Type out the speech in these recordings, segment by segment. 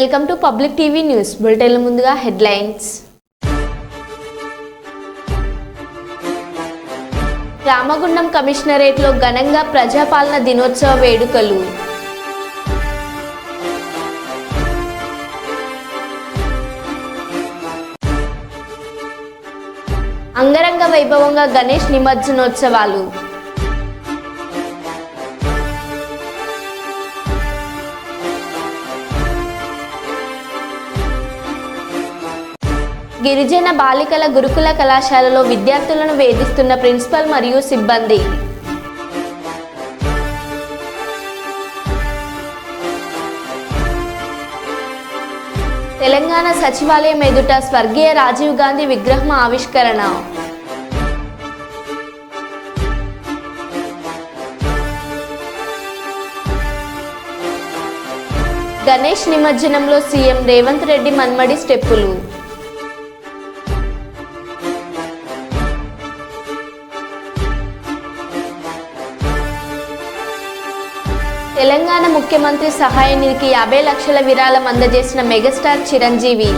Welcome to Public TV news బులెటిన్ల ముందుగా headlines. Ramagundam కమిషనరేట్లో ఘనంగా ప్రజాపాలన దినోత్సవ వేడుకలు. అంగరంగ వైభవంగా గణేష్ నిమజ్జనోత్సవాలు. గిరిజన బాలికల గురుకుల కళాశాలలో విద్యార్థులను వేధిస్తున్న ప్రిన్సిపల్ మరియు సిబ్బంది. తెలంగాణ సచివాలయం ఎదుట స్వర్గీయ రాజీవ్ గాంధీ విగ్రహం ఆవిష్కరణ. గణేష్ నిమజ్జనంలో సీఎం రేవంత్ రెడ్డి మన్మడి స్టెప్పులు. తెలంగాణ ముఖ్యమంత్రి సహాయ నిధికి 50 లక్షల విరాళం అందజేసిన మెగాస్టార్ చిరంజీవి.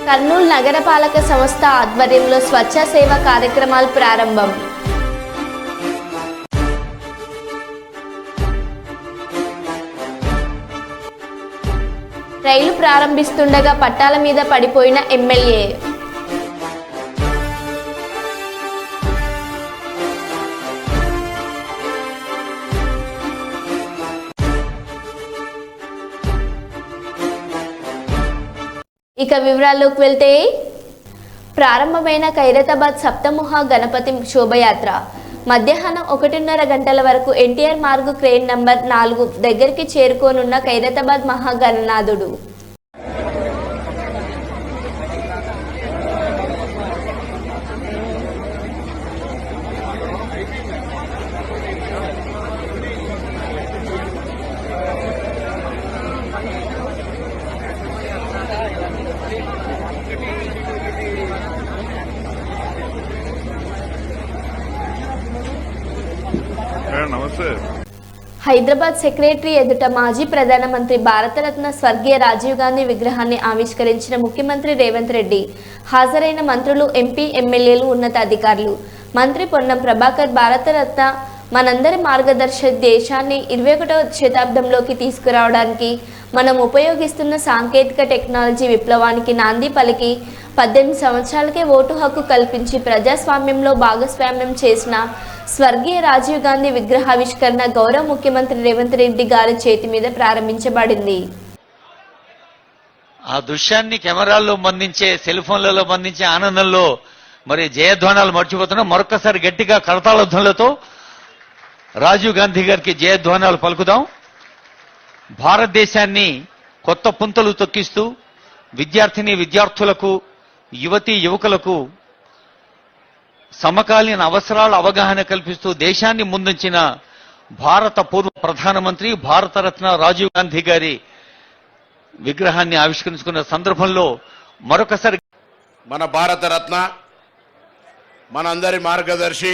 కర్నూలు నగరపాలక సంస్థ ఆధ్వర్యంలో స్వచ్ఛ సేవ కార్యక్రమాలు ప్రారంభం. రైలు ప్రారంభిస్తుండగా పట్టాల మీద పడిపోయిన ఎమ్మెల్యే. ఇక వివరాల్లోకి వెళ్తే, ప్రారంభమైన ఖైరతాబాద్ సప్తముఖ గణపతి శోభయాత్ర మధ్యాహ్నం 1:30 గంటల వరకు ఎన్టీఆర్ మార్గు క్రేన్ నంబర్ 4 దగ్గరికి చేరుకోనున్న ఖైరతాబాద్ మహాగణనాథుడు. హైదరాబాద్ సెక్రటరీ ఎదుట మాజీ ప్రధానమంత్రి భారతరత్న స్వర్గీయ రాజీవ్ గాంధీ విగ్రహాన్ని ఆవిష్కరించిన ముఖ్యమంత్రి రేవంత్ రెడ్డి, హాజరైన మంత్రులు, ఎంపీ, ఎమ్మెల్యేలు, ఉన్నతాధికారులు. మంత్రి పొన్నం ప్రభాకర్ భారతరత్న మనందరి మార్గదర్శి, దేశాన్ని 21వ శతాబ్దంలోకి తీసుకురావడానికి మనం ఉపయోగిస్తున్న సాంకేతిక టెక్నాలజీ విప్లవానికి నాంది పలికి 18 సంవత్సరాలకే ఓటు హక్కు కల్పించి ప్రజాస్వామ్యంలో భాగస్వామ్యం చేసిన స్వర్గీయ రాజీవ్ గాంధీ విగ్రహావిష్కరణ గౌరవ ముఖ్యమంత్రి రేవంత్ రెడ్డి గారి చేతి మీద ప్రారంభించబడింది. ఆ దృశ్యాన్ని కెమెరాల్లో బంధించే, సెల్ ఫోన్లలో బంధించే ఆనందంలో మరి జయధ్వానాలు మర్చిపోతున్నాం. మరొకసారి గట్టిగా కరతాళధ్వనులతో రాజీవ్ గాంధీ గారికి జయధ్వానాలు పలుకుదాం. భారతదేశాన్ని కొత్త పుంతలు తొక్కిస్తూ విద్యార్థిని విద్యార్థులకు, యువతీ యువకులకు సమకాలీన అవసరాల అవగాహన కల్పిస్తూ దేశాన్ని ముందుంచిన భారత పూర్వ ప్రధానమంత్రి భారతరత్న రాజీవ్ గాంధీ గారి విగ్రహాన్ని ఆవిష్కరించుకున్న సందర్భంలో మరొకసారి మన భారతరత్న, మనందరి మార్గదర్శి,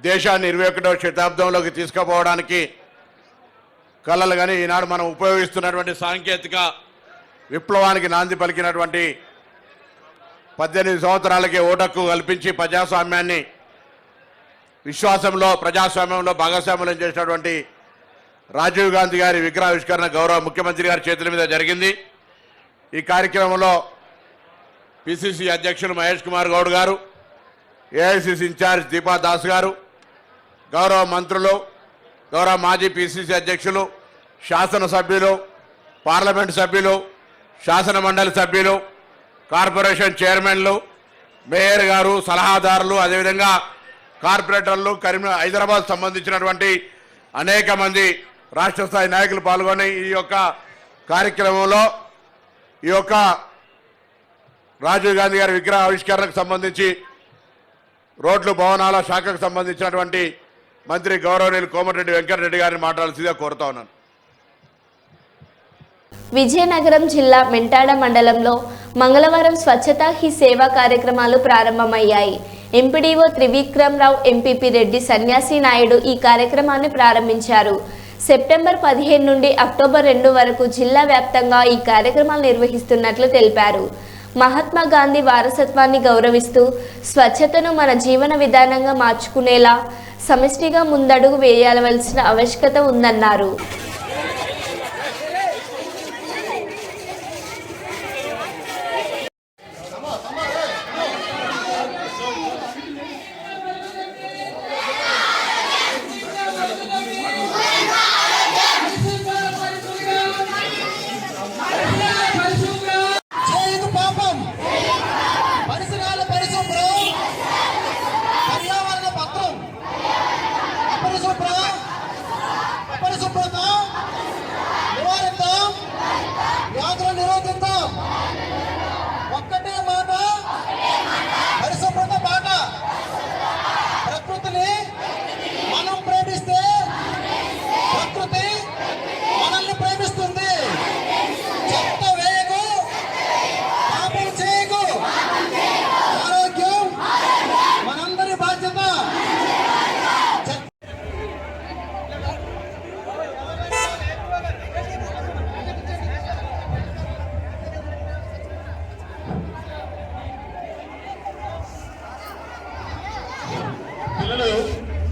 దేశాన్ని 21వ శతాబ్దంలోకి తీసుకుపోవడానికి కళలు కానీ ఈనాడు మనం ఉపయోగిస్తున్నటువంటి సాంకేతిక విప్లవానికి నాంది పలికినటువంటి 18 సంవత్సరాలకే ఓటక్కు కల్పించి ప్రజాస్వామ్యాన్ని ప్రజాస్వామ్యంలో భాగస్వామ్యం చేసినటువంటి రాజీవ్ గాంధీ గారి విగ్రహావిష్కరణ గౌరవ ముఖ్యమంత్రి గారి చేతుల మీద జరిగింది. ఈ కార్యక్రమంలో పిసిసి అధ్యక్షులు మహేష్ కుమార్ గౌడ్ గారు, ఏఐసిసి ఇన్ఛార్జ్ దీపా దాస్ గారు, గౌరవ మంత్రులు, గౌరవ మాజీ పిసిసి అధ్యక్షులు, శాసనసభ్యులు, పార్లమెంటు సభ్యులు, శాసన మండలి సభ్యులు, కార్పొరేషన్ చైర్మన్లు, మేయర్ గారు, సలహాదారులు, అదేవిధంగా కార్పొరేటర్లు, హైదరాబాద్ సంబంధించినటువంటి అనేక మంది రాష్ట్ర స్థాయి నాయకులు పాల్గొని ఈ యొక్క కార్యక్రమంలో ఈ యొక్క రాజీవ్ గాంధీ గారి విగ్రహ ఆవిష్కరణకు సంబంధించి రోడ్లు భవనాల శాఖకు సంబంధించినటువంటి మంత్రి గౌరవనీయులు కోమటిరెడ్డి వెంకటరెడ్డి గారిని మాట్లాడాల్సిందిగా కోరుతా ఉన్నాను. విజయనగరం జిల్లా మెంటాడ మండలంలో మంగళవారం స్వచ్ఛతా హీ సేవా కార్యక్రమాలు ప్రారంభమయ్యాయి. ఎంపీడీఓ త్రివిక్రమరావు, ఎంపీపీ రెడ్డి సన్యాసి నాయుడు ఈ కార్యక్రమాన్ని ప్రారంభించారు. సెప్టెంబర్ 15 నుండి అక్టోబర్ 2 వరకు జిల్లా వ్యాప్తంగా ఈ కార్యక్రమాలు నిర్వహిస్తున్నట్లు తెలిపారు. మహాత్మా గాంధీ వారసత్వాన్ని గౌరవిస్తూ స్వచ్ఛతను మన జీవన విధానంగా మార్చుకునేలా సమిష్టిగా ముందడుగు వేయవలసిన ఆవశ్యకత ఉందన్నారు.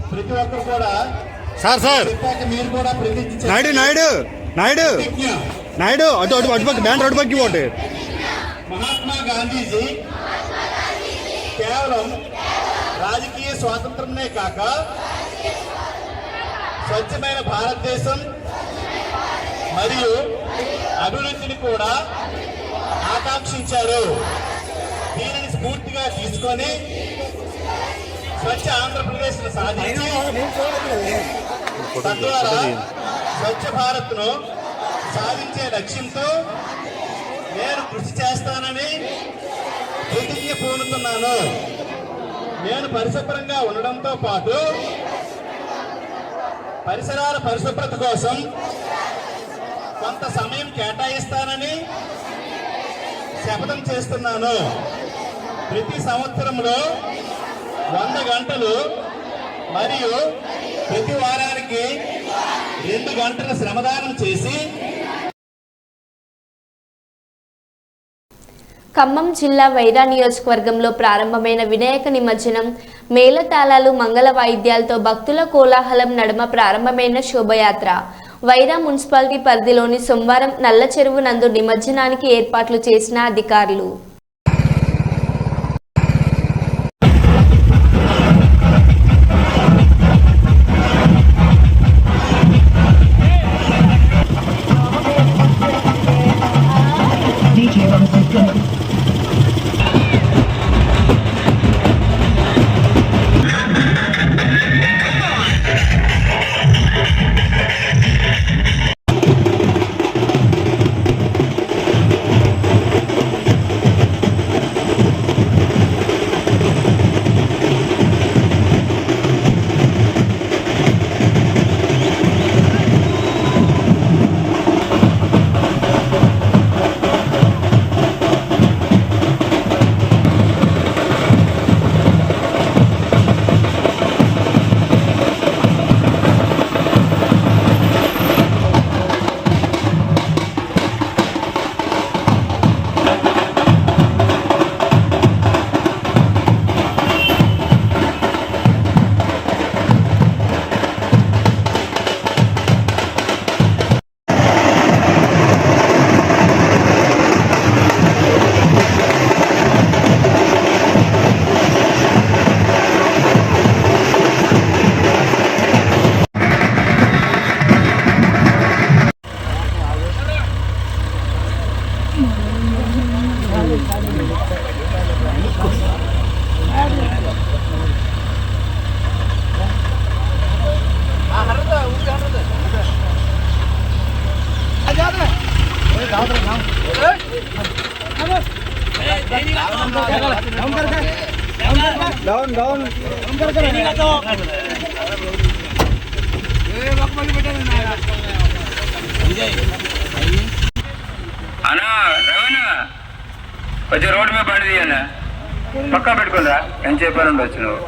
ప్రతి ఒక్కరు కూడా సార్ మీరు కూడా నాయుడు నాయుడు నాయుడు నాయుడు అటు అటు అటుపక్క బ్యాన్ అటుపక్కి ఓటు. మహాత్మా గాంధీజీ కేవలం రాజకీయ స్వాతంత్రమే కాక స్వచ్ఛమైన భారతదేశం మరియు అభివృద్ధిని కూడా ఆకాంక్షించారు. దీనిని స్ఫూర్తిగా తీసుకొని స్వచ్ఛ ఆంధ్రప్రదేశ్ సాధించి తద్వారా స్వచ్ఛ భారత్ ను సాధించే లక్ష్యంతో నేను కృషి చేస్తానని ప్రతిజ్ఞ పూనుతున్నాను. నేను పరిశుభ్రంగా ఉండడంతో పాటు పరిసరాల పరిశుభ్రత కోసం కొంత సమయం కేటాయిస్తానని శపథం చేస్తున్నాను. ప్రతి సంవత్సరంలో 100 గంటలు మరియు ప్రతి వారానికి 2 గంటల శ్రమదానం చేసి ఖమ్మం జిల్లా వైరా నియోజకవర్గంలో ప్రారంభమైన వినాయక నిమజ్జనం మేళతాళాలు, మంగళ వాయిద్యాలతో భక్తుల కోలాహలం నడుమ ప్రారంభమైన శోభయాత్ర వైరా మున్సిపాలిటీ పరిధిలోని సోమవారం నల్ల చెరువు నందు నిమజ్జనానికి ఏర్పాట్లు చేసిన అధికారులు. रोड में बढ़ दिया ना పక్కా పెట్టుకోదా ఏం చెప్పాను ఉండొచ్చు నువ్వు.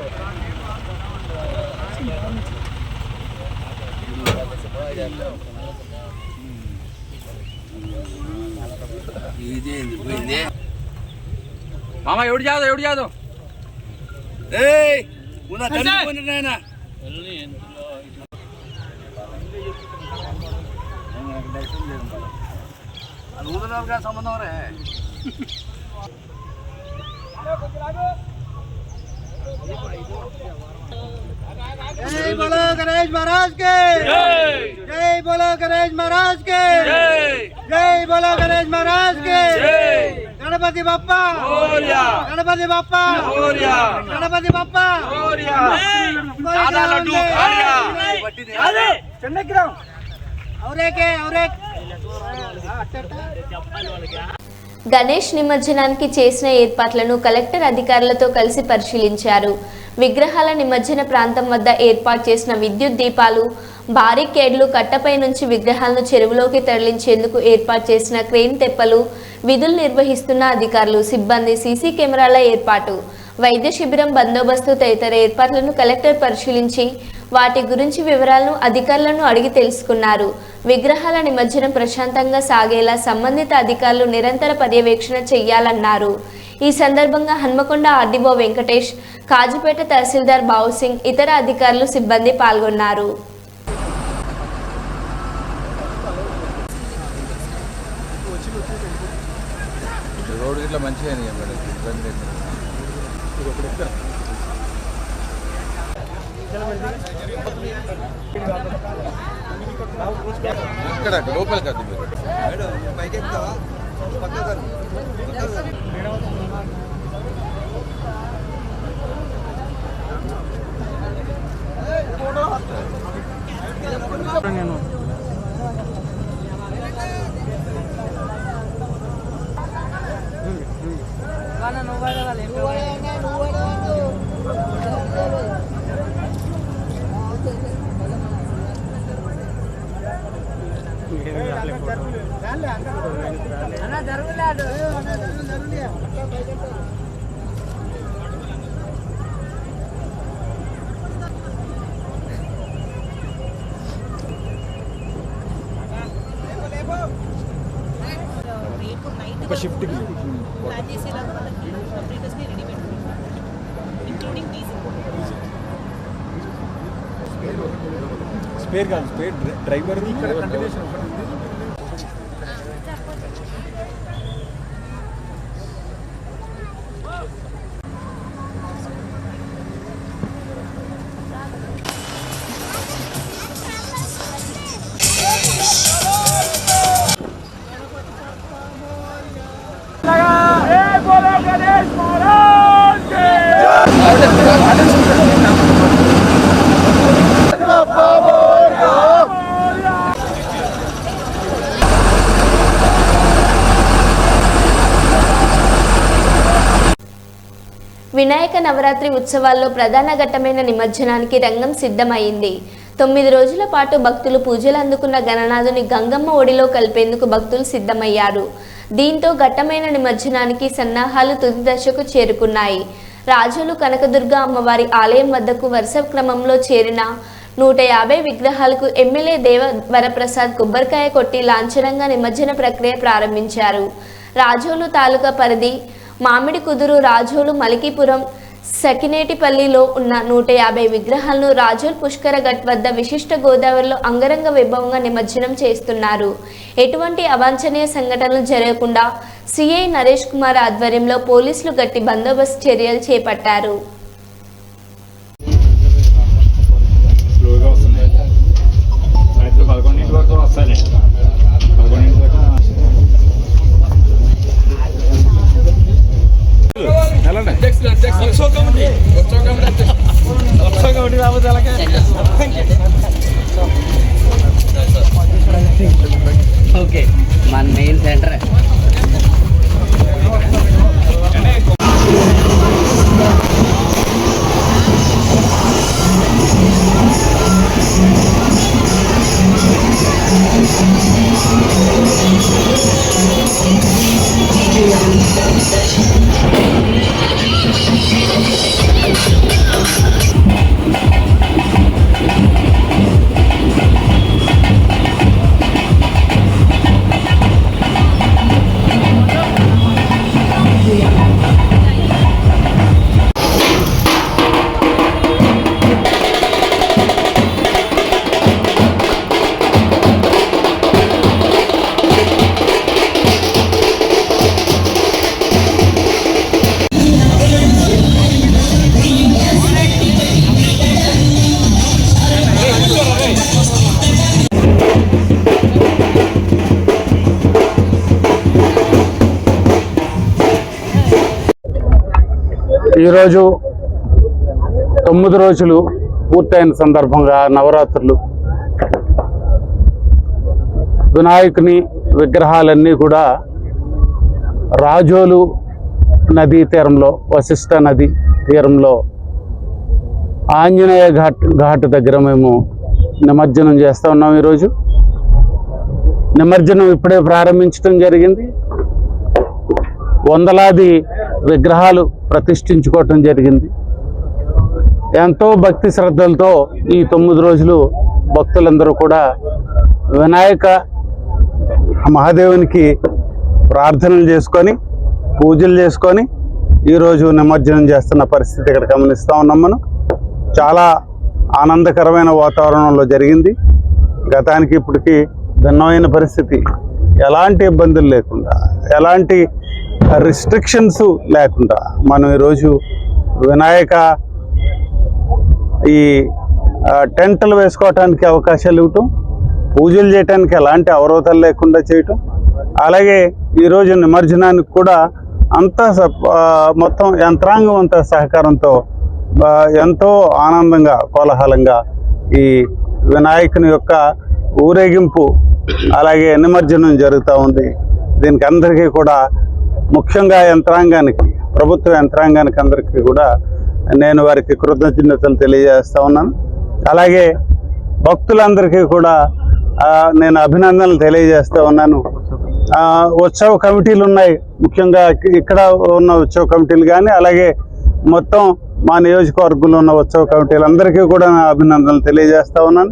మామ ఎవడు జాదు సంబంధం రే. जय बोलो गणेश महाराज के जय बोलो गणेश महाराज के जय बोलो गणेश महाराज के गणपति बप्पा गणपति बप्पा गणपति बप्पा గణేష్ నిమజ్జనానికి చేసిన ఏర్పాట్లను కలెక్టర్ అధికారులతో కలిసి పరిశీలించారు. విగ్రహాల నిమజ్జన ప్రాంతం వద్ద ఏర్పాటు చేసిన విద్యుత్ దీపాలు, బారికేడ్లు, కట్టపై నుంచి విగ్రహాలను చెరువులోకి తరలించేందుకు ఏర్పాటు చేసిన క్రేన్ తెప్పలు, విధులు నిర్వహిస్తున్న అధికారులు, సిబ్బంది, సీసీ కెమెరాల ఏర్పాటు, వైద్య శిబిరం బందోబస్తు తదితర ఏర్పాట్లను కలెక్టర్ పరిశీలించి వాటి గురించి వివరాలను అధికారులను అడిగి తెలుసుకున్నారు. విగ్రహాల నిమజ్జనం ప్రశాంతంగా సాగేలా సంబంధిత అధికారులు నిరంతర పర్యవేక్షణ చేయాలన్నారు. ఈ సందర్భంగా హన్మకొండ ఆర్డీఓ వెంకటేష్, కాజుపేట తహసీల్దార్ బావుసింగ్, ఇతర అధికారులు, సిబ్బంది పాల్గొన్నారు. రోడ్ ఇట్లా మంచిగా ఇక్కడ లోపల కాదు నేను ఒక షిఫ్ట్ స్పేర్ కాదు, స్పేర్ డ్రైవర్ ఇక్కడ కంటిన్యూషన్ వినాయక నవరాత్రి ఉత్సవాల్లో ప్రధాన ఘట్టమైన నిమజ్జనానికి రంగం సిద్ధమైంది. 9 రోజుల పాటు భక్తులు పూజలు అందుకున్న గణనాథుని గంగమ్మ ఒడిలో కలిపేందుకు భక్తులు సిద్ధమయ్యారు. దీంతో ఘట్టమైన నిమజ్జనానికి సన్నాహాలు తుది దశకు చేరుకున్నాయి. రాజోలు కనకదుర్గ అమ్మవారి ఆలయం వద్దకు వరుస క్రమంలో చేరిన 150 విగ్రహాలకు ఎమ్మెల్యే దేవ వరప్రసాద్ కొబ్బరికాయ కొట్టి లాంఛనంగా నిమజ్జన ప్రక్రియ ప్రారంభించారు. రాజోలు తాలూకా పరిధి మామిడి కుదురు, రాజోలు, మలికీపురం, సకినేటిపల్లిలో ఉన్న 150 విగ్రహాలను రాజోల్ పుష్కర ఘట్ వద్ద విశిష్ట గోదావరిలో అంగరంగ వైభవంగా నిమజ్జనం చేస్తున్నారు. ఎటువంటి అవాంఛనీయ సంఘటనలు జరగకుండా సిఐ నరేష్ కుమార్ ఆధ్వర్యంలో పోలీసులు గట్టి బందోబస్తు చర్యలు చేపట్టారు. ఓకే మన మెయిన్ సెంటర్ ఈరోజు 9 రోజులు పూర్తయిన సందర్భంగా నవరాత్రులు వినాయకుని విగ్రహాలన్నీ కూడా రాజోలు నదీ తీరంలో, వశిష్ఠ నది తీరంలో ఆంజనేయ ఘాట్ దగ్గర మేము నిమజ్జనం చేస్తూ ఉన్నాం. ఈరోజు నిమజ్జనం ఇప్పుడే ప్రారంభించడం జరిగింది. వందలాది విగ్రహాలు ప్రతిష్ఠించుకోవటం జరిగింది. ఎంతో భక్తి శ్రద్ధలతో ఈ 9 రోజులు భక్తులందరూ కూడా వినాయక మహాదేవునికి ప్రార్థనలు చేసుకొని, పూజలు చేసుకొని ఈరోజు నిమజ్జనం చేస్తున్న పరిస్థితి ఇక్కడ గమనిస్తూ ఉన్నాం. మనం చాలా ఆనందకరమైన వాతావరణంలో జరిగింది. గతానికి ఇప్పటికి భిన్నమైన పరిస్థితి, ఎలాంటి ఇబ్బందులు లేకుండా, ఎలాంటి రిస్ట్రిక్షన్స్ లేకుండా మనం ఈరోజు వినాయక ఈ టెంట్లు వేసుకోవటానికి అవకాశాలు ఇవ్వటం, పూజలు చేయడానికి ఎలాంటి అవరోధాలు లేకుండా చేయటం, అలాగే ఈరోజు నిమజ్జనానికి కూడా అంతా మొత్తం యంత్రాంగం అంతా సహకారంతో ఎంతో ఆనందంగా, కోలాహలంగా ఈ వినాయకుని యొక్క ఊరేగింపు అలాగే నిమజ్జనం జరుగుతూ ఉంది. దీనికి అందరికీ కూడా, ముఖ్యంగా యంత్రాంగానికి, ప్రభుత్వ యంత్రాంగానికి అందరికీ కూడా నేను వారికి కృతజ్ఞతలు తెలియజేస్తూ ఉన్నాను. అలాగే భక్తులందరికీ కూడా నేను అభినందనలు తెలియజేస్తూ ఉన్నాను. ఉత్సవ కమిటీలు ఉన్నాయి, ముఖ్యంగా ఇక్కడ ఉన్న ఉత్సవ కమిటీలు కానీ, అలాగే మొత్తం మా నియోజకవర్గంలో ఉన్న ఉత్సవ కమిటీలందరికీ కూడా నా అభినందనలు తెలియజేస్తూ ఉన్నాను.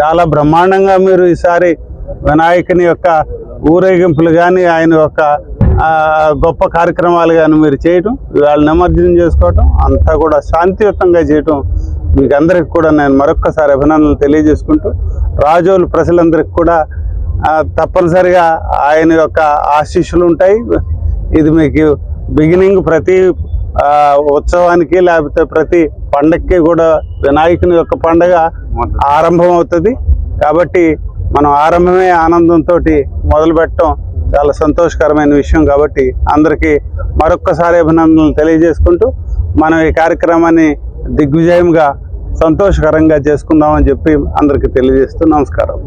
చాలా బ్రహ్మాండంగా మీరు ఈసారి వినాయకుని యొక్క ఊరేగింపులు కానీ, ఆయన యొక్క గొప్ప కార్యక్రమాలు కానీ మీరు చేయటం, వాళ్ళు నిమజ్జనం చేసుకోవటం అంతా కూడా శాంతియుతంగా చేయటం, మీకు అందరికి కూడా నేను మరొక్కసారి అభినందనలు తెలియజేసుకుంటూ, రాజోలు ప్రజలందరికీ కూడా తప్పనిసరిగా ఆయన యొక్క ఆశీస్సులు ఉంటాయి. ఇది మీకు బిగినింగ్, ప్రతి ఉత్సవానికి లేకపోతే ప్రతి పండగకి కూడా వినాయకుని యొక్క పండగ ఆరంభం అవుతుంది. కాబట్టి మనం ఆరంభమే ఆనందంతో మొదలు పెట్టడం చాలా సంతోషకరమైన విషయం. కాబట్టి అందరికీ మరొక్కసారి అభినందనలు తెలియజేసుకుంటూ మనం ఈ కార్యక్రమాన్ని దిగ్విజయంగా, సంతోషకరంగా చేసుకుందామని చెప్పి అందరికీ తెలియజేస్తూ నమస్కారం.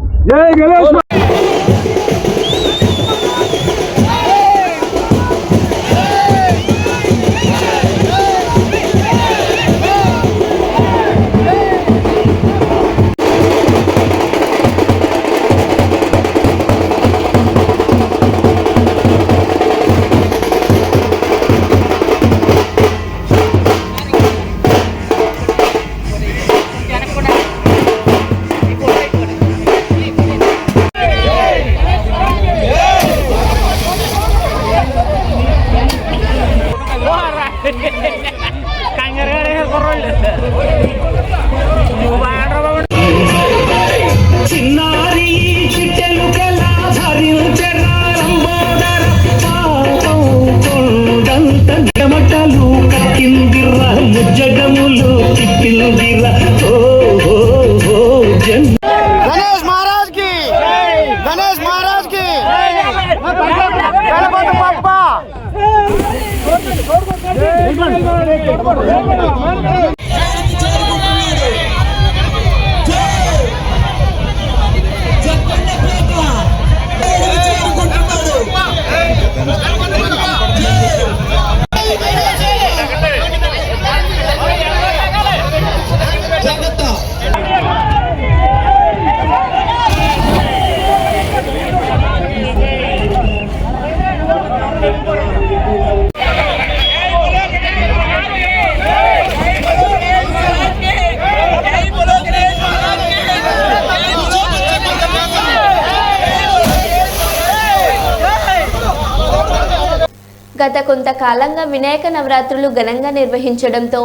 గత కొంతకాలంగా వినాయక నవరాత్రులు ఘనంగా నిర్వహించడంతో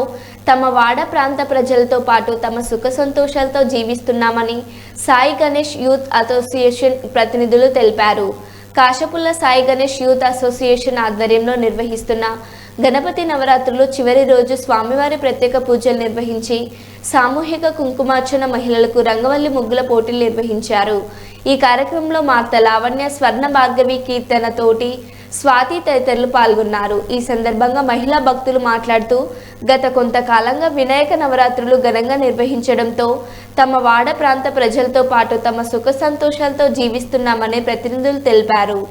తమ వాడ ప్రాంత ప్రజలతో పాటు తమ సుఖ సంతోషాలతో జీవిస్తున్నామని సాయి గణేష్ యూత్ అసోసియేషన్ ప్రతినిధులు తెలిపారు. కాశపుల్ల సాయి గణేష్ యూత్ అసోసియేషన్ ఆధ్వర్యంలో నిర్వహిస్తున్న గణపతి నవరాత్రులు చివరి రోజు స్వామివారి ప్రత్యేక పూజలు నిర్వహించి సామూహిక కుంకుమార్చన, మహిళలకు రంగవల్లి ముగ్గుల పోటీలు నిర్వహించారు. ఈ కార్యక్రమంలో మార్త లావణ్య, స్వర్ణ భార్గవి, కీర్తన తోటి, స్వాతి తదితరులు పాల్గొన్నారు. ఈ సందర్భంగా మహిళా భక్తులు మాట్లాడుతూ గత కొంతకాలంగా వినాయక నవరాత్రులు ఘనంగా నిర్వహించడంతో తమ వాడ ప్రాంత ప్రజలతో పాటు తమ సుఖ సంతోషాలతో జీవిస్తున్నామని ప్రతినిధులు తెలిపారు.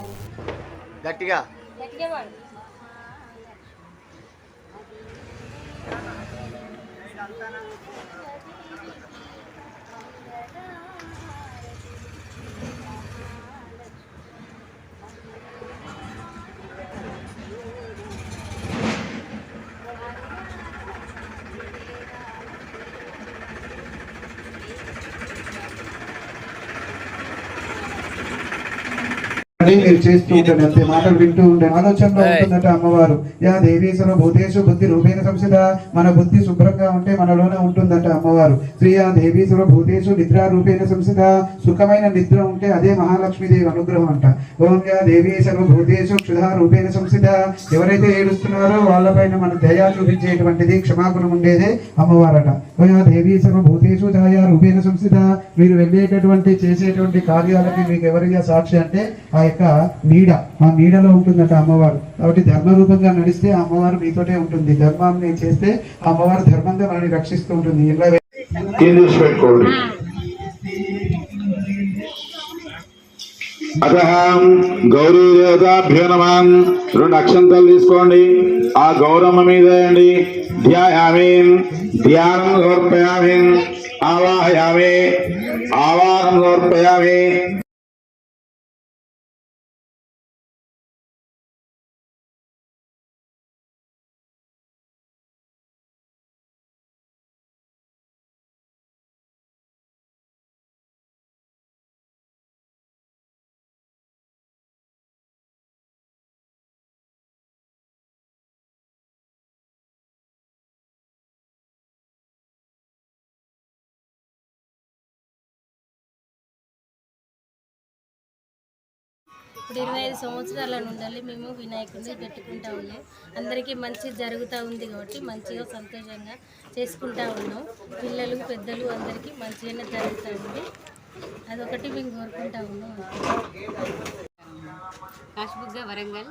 మీరు చేస్తూ ఉండండి, అంతే మాటలు వింటూ ఉండండి. ఆలోచనలో ఉంటుందట అమ్మవారు. యా దేవీశ్వర భూతేషు బుద్ధి రూపేణ సంసిత. మన బుద్ధి శుభ్రంగా ఉంటే మనలోనే ఉంటుందట అమ్మవారు. శ్రీయా దేవీశ్వర భూతేషు నిద్రా రూపేణ సంసిత. సుఖమైన నిద్ర ఉంటే అదే మహాలక్ష్మీదేవి అనుగ్రహం అంట. ఓం యా దేవీశ్వర భూతేషు క్షుధా రూపేణ సంసిత. ఎవరైతే ఏడుస్తున్నారో వాళ్ళపైన మన దయా చూపించేటువంటిది, క్షమాగుణం ఉండేదే అమ్మవారట. ఓ యా దేవీశ్వర భూతేషు ఛాయా రూపేణ సంసిత. మీరు వెళ్ళేటటువంటి చేసేటువంటి కార్యాలకి మీకు ఎవరిగా సాక్షి అంటే ఆ యొక్క నీడ, ఆ నీడలో ఉంటుందట అమ్మవారు. కాబట్టి ధర్మ రూపంగా నడిస్తే ఆ అమ్మవారు మీతోటే ఉంటుంది. ధర్మాన్ని చేస్తే ఆ అమ్మవారు ధర్మంగా మనల్ని రక్షిస్తూ ఉంటుంది. ఇలా పెట్టుకోండి. గౌరీ దేవతాభ్యో నమః. 2 అక్షంతలు తీసుకోండి, ఆ గౌరమ్మ మీద వేయండి. ధ్యాయామి, ధ్యానం సమర్పయామి. ఆవాహయామి, ఆవాహనం సమర్పయామి. ఇప్పుడు 25 సంవత్సరాల నుండి మేము వినాయకుడిని పెట్టుకుంటా ఉన్నాం. అందరికీ మంచి జరుగుతూ ఉంది కాబట్టి మంచిగా సంతోషంగా చేసుకుంటా ఉన్నాం. పిల్లలు పెద్దలు అందరికీ మంచిగానే జరుగుతూ ఉంది. అదొకటి మేము కోరుకుంటా ఉన్నాం. కాశీబుగ్గ వరంగల్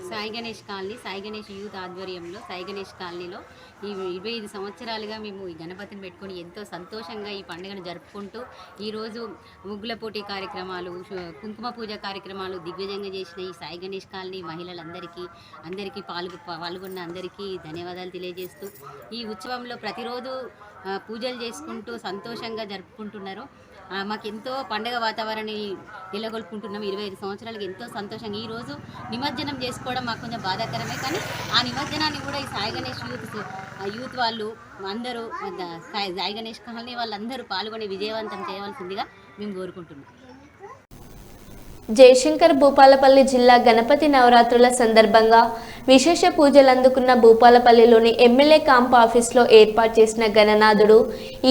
సాయి గణేష్ కాలనీ, సాయి గణేష్ యూత్ ఆధ్వర్యంలో సాయి గణేష్ కాలనీలో ఈ 25 సంవత్సరాలుగా మేము ఈ గణపతిని పెట్టుకొని ఎంతో సంతోషంగా ఈ పండుగను జరుపుకుంటూ ఈరోజు ముగ్గుల పోటీ కార్యక్రమాలు, కుంకుమ పూజ కార్యక్రమాలు దిగ్విజయంగా చేసిన ఈ సాయి గణేష్ కాలనీ అందరికీ పాల్గొన్న అందరికీ ధన్యవాదాలు తెలియజేస్తూ ఈ ఉత్సవంలో ప్రతిరోజు పూజలు చేసుకుంటూ సంతోషంగా జరుపుకుంటున్నారు. మాకెంతో పండుగ వాతావరణాన్ని నెలకొల్పుకుంటున్నాం. 25 సంవత్సరాలకి ఎంతో సంతోషంగా ఈరోజు నిమజ్జనం చేసుకోవడం మాకు కొంచెం బాధాకరమే, కానీ ఆ నిమజ్జనాన్ని కూడా ఈ సాయి గణేష్ యూత్ వాళ్ళు అందరూ, సాయి గణేష్ కాలనీ వాళ్ళందరూ పాల్గొని విజయవంతం చేయవలసిందిగా మేము కోరుకుంటున్నాం. జయశంకర్ భూపాలపల్లి జిల్లా గణపతి నవరాత్రుల సందర్భంగా విశేష పూజలు అందుకున్న భూపాలపల్లిలోని ఎమ్మెల్యే క్యాంప్ ఆఫీస్లో ఏర్పాటు చేసిన గణనాథుడు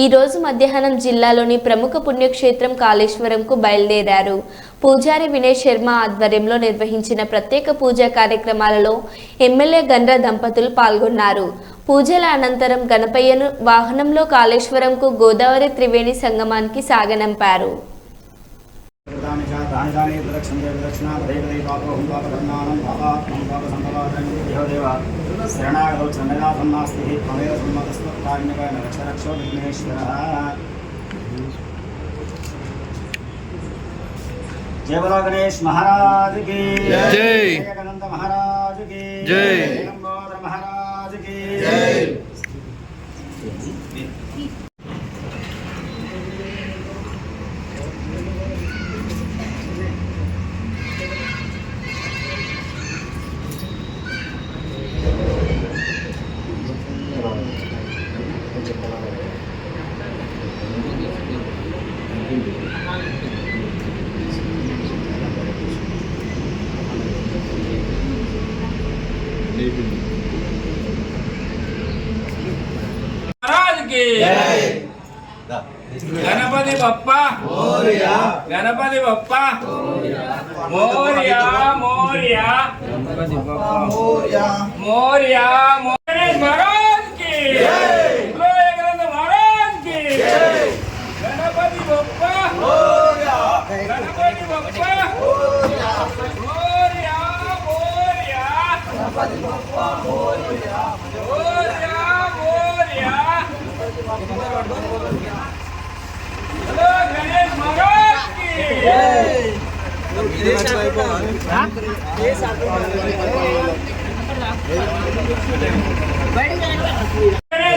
ఈరోజు మధ్యాహ్నం జిల్లాలోని ప్రముఖ పుణ్యక్షేత్రం కాళేశ్వరంకు బయలుదేరారు. పూజారి వినయ్ శర్మ ఆధ్వర్యంలో నిర్వహించిన ప్రత్యేక పూజా కార్యక్రమాలలో ఎమ్మెల్యే గండ్ర దంపతులు పాల్గొన్నారు. పూజల అనంతరం గణపయ్యను వాహనంలో కాళేశ్వరంకు గోదావరి త్రివేణి సంగమానికి సాగనంపారు. जय बोलो गणेश महाराज की जय, जगन्नाथ महाराज की जय, लंबोदर महाराज की जय। गणपति बप्पा मोरया, गणपति बप्पा मोरया, मोरया, गणपति बप्पा मोरया, मोरया, गणेश महाराज की जय, गणेश महाराज की जय, गणपति बप्पा मोरया, गणपति बप्पा मोरया, मोरया।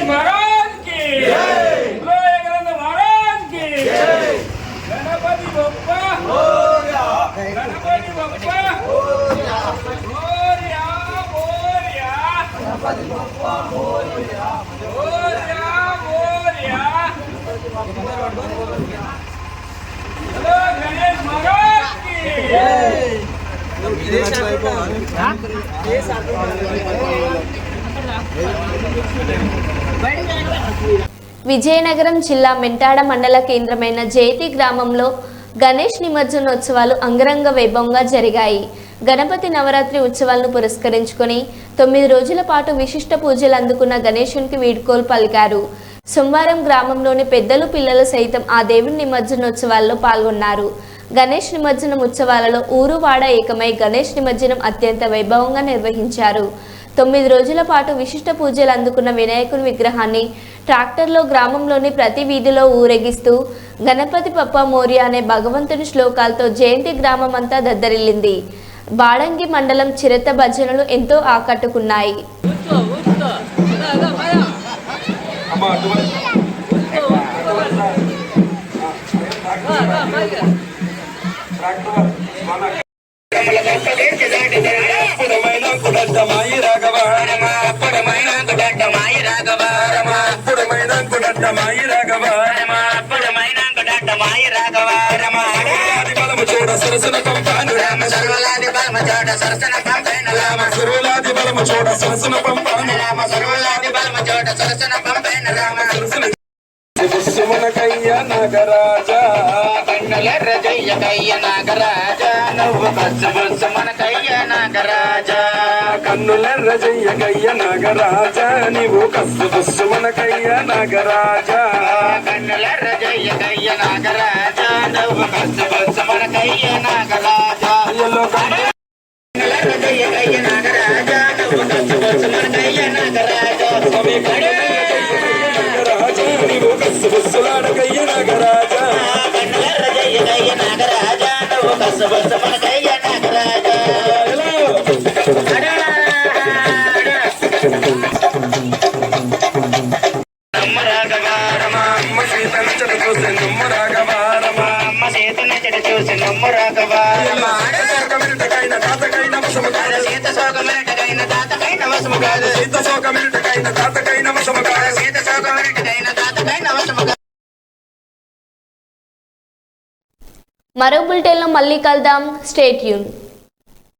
महाराज की महाराज की गणपति बप्पा गणपति बप्पा मोरया मोरया गणपति बप्पा मोरया मोरया मोरया हेलो गणेश महाराज की విజయనగరం జిల్లా మెంటాడ మండల కేంద్రమైన జేతి గ్రామంలో గణేష్ నిమజ్జనోత్సవాలు అంగరంగ వైభవంగా జరిగాయి. గణపతి నవరాత్రి ఉత్సవాలను పురస్కరించుకొని 9 రోజుల పాటు విశిష్ట పూజలు అందుకున్న గణేశునికి వీడ్కోలు పలికారు. సోమవారం గ్రామంలోని పెద్దలు పిల్లలు సైతం ఆ దేవుని నిమజ్జనోత్సవాల్లో పాల్గొన్నారు. గణేష్ నిమజ్జనం ఉత్సవాలలో ఊరు వాడ ఏకమై గణేష్ నిమజ్జనం అత్యంత వైభవంగా నిర్వహించారు. 9 రోజుల పాటు విశిష్ట పూజలు అందుకున్న వినాయకుని విగ్రహాన్ని ట్రాక్టర్లో గ్రామంలోని ప్రతి వీధిలో ఊరేగిస్తూ గణపతి బప్పా మోరియా అనే భగవంతుని శ్లోకాలతో జయంతి గ్రామం అంతా దద్దరిల్లింది. బాడంగి మండలం చిరత భజనలు ఎంతో ఆకట్టుకున్నాయి. సరసన పంపాను రామ సర్వలాది బలమ చోట సరసన పంపైన రామ సర్వలాది బలమ చోట సరసన పంపాను రామ సర్వలాది బలమ చోట సరసన పంపైన రామ సరసన సుమనకయ్య నాగరాజా కన్నులెర్ర జయ్య కయ్య నాగరాజా నువ్వు బస్సు మనకయ్య నాగరాజా కన్నులెర్ర జయ్య కయ్య నాగరాజా నీవు కస్సు మనకయ్య నాగరాజా కన్నులెర్ర జయ్య కయ్య నాగరాజా నువ్వు కస్సు మనకయ్య నాగరాజా కన్నులెర్ర జయ్య కయ్య నాగరాజా నువ్వు కస్సు మనకయ్య నాగరాజా నీవు కస్సు బస్సులాడకయ్య నాగరాజా కన్నులెర్ర జయ్య కయ్య నాగరాజా నువ్వు కస్సు మనకయ్య నాగరాజా మరో బులెటిన్లో మళ్ళీ కలుద్దాం. Stay tune.